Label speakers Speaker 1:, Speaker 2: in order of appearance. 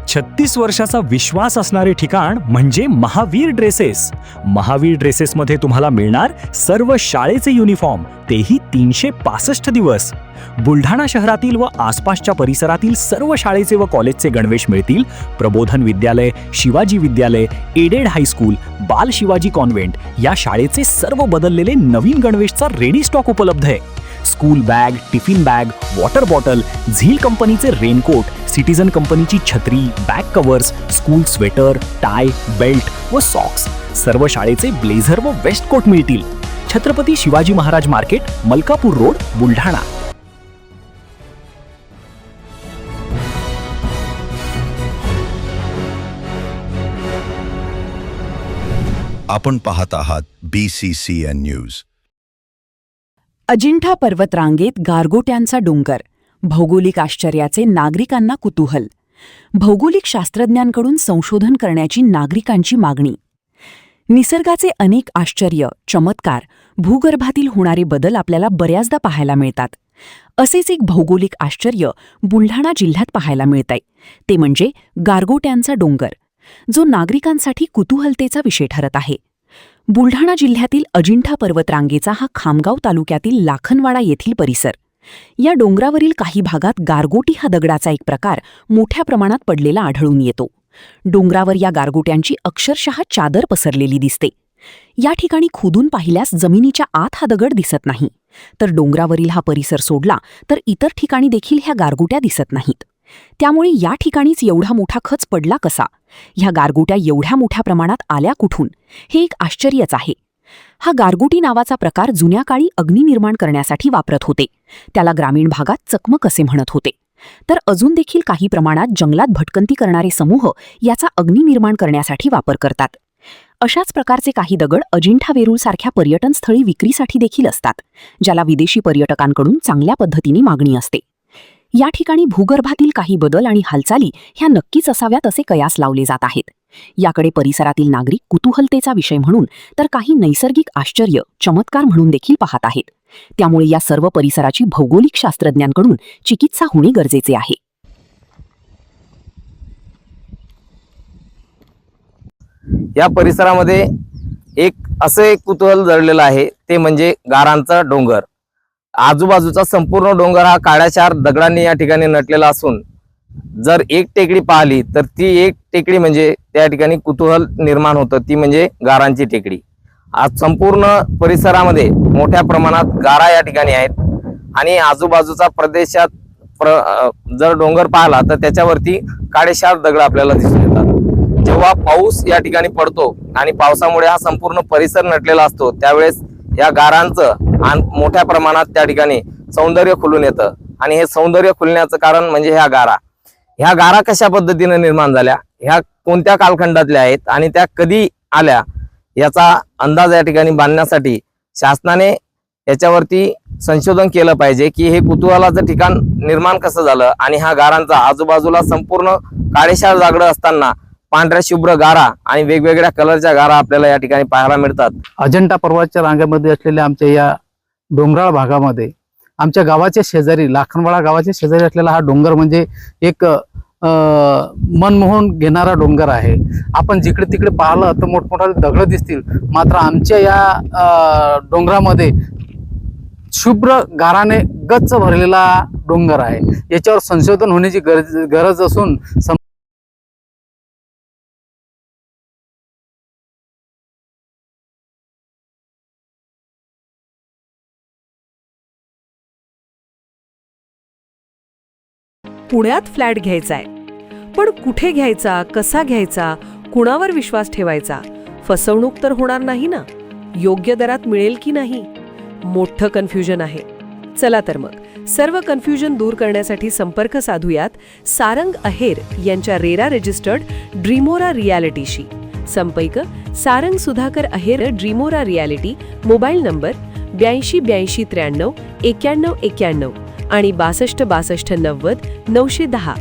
Speaker 1: 36 वर्षाचा विश्वास असणारे ठिकाण म्हणजे महावीर ड्रेसेस. महावीर ड्रेसेसमध्ये तुम्हाला मिळणार सर्व शाळेचे युनिफॉर्म, तेही 365 दिवस. बुलढाणा शहरातील व आसपासच्या परिसरातील सर्व शाळेचे व कॉलेजचे गणवेश मिळतील. प्रबोधन विद्यालय, शिवाजी विद्यालय, एडेड हायस्कूल, बाल शिवाजी कॉन्व्हेंट या शाळेचे सर्व बदललेले नवीन गणवेशचा रेडी स्टॉक उपलब्ध आहे. School bag, tiffin bag, water bottle, झील कंपनीचे रेनकोट, सिटीजन कंपनीची छत्री, back covers, school sweater, tie, belt व सॉक्स, सर्व शाळेचे ब्लेझर व वेस्ट कोट मिळतील. Chhatrapati Shivaji Maharaj market, Malkapur road, Buldhana.
Speaker 2: आपण पाहत आहात BCCN न्यूज.
Speaker 3: अजिंठा पर्वतरांगेत गारगोट्यांचा डोंगर, भौगोलिक आश्चर्याचे नागरिकांना कुतूहल. भौगोलिक शास्त्रज्ञांकडून संशोधन करण्याची नागरिकांची मागणी. निसर्गाचे अनेक आश्चर्य, चमत्कार, भूगर्भातील होणारे बदल आपल्याला बऱ्याचदा पाहायला मिळतात. असेच एक भौगोलिक आश्चर्य बुलढाणा जिल्ह्यात पाहायला मिळतंय. ते म्हणजे गारगोट्यांचा डोंगर, जो नागरिकांसाठी कुतूहलतेचा विषय ठरत आहे. बुलढाणा जिल्ह्यातील अजिंठा पर्वतरांगेचा हा खामगाव तालुक्यातील लाखनवाडा येथील परिसर. या डोंगरावरील काही भागात गारगोटी हा दगडाचा एक प्रकार मोठ्या प्रमाणात पडलेला आढळून येतो. डोंगरावर या गारगोट्यांची अक्षरशः चादर पसरलेली दिसते. या ठिकाणी खोदून पाहिल्यास जमिनीच्या आत हा दगड दिसत नाही, तर डोंगरावरील हा परिसर सोडला तर इतर ठिकाणी देखील ह्या गारगोट्या दिसत नाहीत. त्यामुळे या ठिकाणीच एवढा मोठा खच पडला कसा? ह्या गारगोट्या एवढ्या मोठ्या प्रमाणात आल्या कुठून? हे एक आश्चर्यच आहे. हा गारगोटी नावाचा प्रकार जुन्या काळी अग्नी निर्माण करण्यासाठी वापरत होते. त्याला ग्रामीण भागात चकमक असे म्हणत होते. तर अजून देखील काही प्रमाणात जंगलात भटकंती करणारे समूह याचा अग्नी निर्माण करण्यासाठी वापर करतात. अशाच प्रकारचे काही दगड अजिंठा वेरूळसारख्या पर्यटन स्थळी विक्रीसाठी देखील असतात, ज्याला विदेशी पर्यटकांकडून चांगल्या पद्धतीने मागणी असते. या ठिकाणी भूगर्भातील काही बदल आणि हालचाली ह्या नक्कीच असाव्यात असे कयास लावले जात आहेत. याकडे परिसरातील नागरिक कुतूहलतेचा विषय म्हणून तर काही नैसर्गिक आश्चर्य, चमत्कार म्हणून देखील पाहत आहेत. त्यामुळे या सर्व परिसराची भौगोलिक शास्त्रज्ञांकडून चिकित्सा होणे गरजेचे आहे.
Speaker 4: या परिसरामध्ये असे कुतूहल जडलेलं आहे, ते म्हणजे गारांचा डोंगर. आजूबाजूचा संपूर्ण डोंगर हा काळ्याशार दगडांनी या ठिकाणी नटलेला असून जर एक टेकडी पाहिली तर ती एक टेकडी म्हणजे त्या ठिकाणी कुतूहल निर्माण होतं, ती म्हणजे गारांची टेकडी. आज संपूर्ण परिसरामध्ये मोठ्या प्रमाणात गारा या ठिकाणी आहेत आणि आजूबाजूचा प्रदेशात जर डोंगर पाहिला तर त्याच्यावरती काळेशार दगड आपल्याला दिसून येतात. जेव्हा पाऊस या ठिकाणी पडतो आणि पावसामुळे हा संपूर्ण परिसर नटलेला असतो, त्यावेळेस या गारांचं मोठ्या प्रमाणात त्या ठिकाणी सौंदर्य खुलून येतं. आणि हे सौंदर्य खुलण्याचं कारण म्हणजे ह्या गारा कशा पद्धतीने निर्माण झाल्या, ह्या कोणत्या कालखंडातल्या आहेत आणि त्या कधी आल्या, याचा अंदाज या ठिकाणी बांधण्यासाठी शासनाने याच्यावरती संशोधन केलं पाहिजे की हे कुतूहलाचं ठिकाण निर्माण कसं झालं. आणि ह्या गारांचा आजूबाजूला संपूर्ण काळेशार दगड असताना पांढऱ्या शुभ्र गारा आणि वेगवेगळ्या कलरच्या गारा आपल्याला या ठिकाणी पाहायला मिळतात.
Speaker 5: अजिंठा पर्वताच्या रांगेमध्ये असलेल्या आमच्या या डोंगराळ भागामध्ये आमच्या गावाच्या शेजारी, लाखनवाडा गावाच्या शेजारी असलेला हा डोंगर म्हणजे एक मनमोहन घेणारा डोंगर आहे. आपण जिकडे तिकडे पाहिलं तर मोठमोठाले दगड दिसतील, मात्र आमच्या या डोंगरामध्ये शुभ्र गाराने गच्च भरलेला डोंगर आहे. याच्यावर संशोधन होण्याची गरज असून
Speaker 6: पुण्यात फ्लॅट घ्यायचाय, पण कुठे घ्यायचा, कसा घ्यायचा, कुणावर विश्वास ठेवायचा? फसवणूक तर होणार नाही ना? योग्य दरात मिळेल की नाही? मोठं कन्फ्युजन आहे. चला तर मग सर्व कन्फ्युजन दूर करण्यासाठी संपर्क साधूयात सारंग अहेर यांच्या रेरा रजिस्टर्ड ड्रीमोरा रियालिटीशी. संपर्क सारंग सुधाकर अहेर, ड्रीमोरा रियालिटी. मोबाईल नंबर 82 83 93 91 आणि 62 62 90 910.